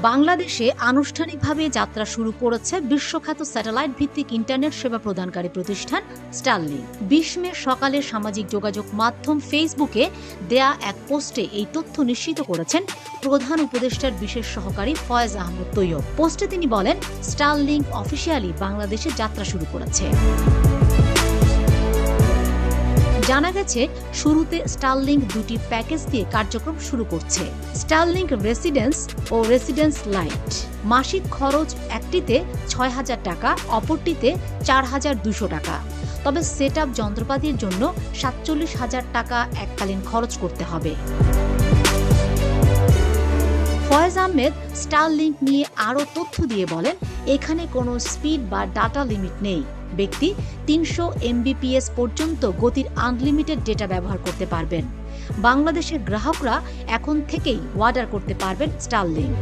বাংলাদেশে আনুষ্ঠানিকভাবে যাত্রা শুরু করেছে বিশ্বখ্যাত স্যাটেলাইট ভিত্তিক ইন্টারনেট সেবা প্রদানকারী প্রতিষ্ঠান স্টারলিংক। ২০ মে সকালে সামাজিক যোগাযোগ মাধ্যম ফেসবুকে দেয়া এক পোস্টে এই তথ্য নিশ্চিত করেছেন প্রধান উপদেষ্টার বিশেষ সহকারী ফয়েজ আহমেদ তৈয়ব। পোস্টে তিনি বলেন, স্টারলিংক অফিসিয়ালি বাংলাদেশে যাত্রা শুরু করেছে। জানা গেছে, শুরুতে স্টারলিংক দুটি প্যাকেজ দিয়ে কার্যক্রম শুরু করছে। স্টারলিংক রেসিডেন্স ও রেসিডেন্স লাইট। মাসিক খরচ একটিতে ৬,০০০ টাকা, অপরটিতে ৪,২০০ টাকা। তবে সেটআপ যন্ত্রপাতির জন্য ৪৭,০০০ টাকা এককালীন খরচ করতে হবে। ফয়েজ আহমেদ স্টারলিংক নিয়ে আরও তথ্য দিয়ে বলেন, এখানে কোনো স্পিড বা ডাটা লিমিট নেই। ব্যক্তি ৩০০ MBPS পর্যন্ত গতির আনলিমিটেড ডেটা ব্যবহার করতে পারবেন। বাংলাদেশের গ্রাহকরা এখন থেকেই অর্ডার করতে পারবেন স্টারলিংক।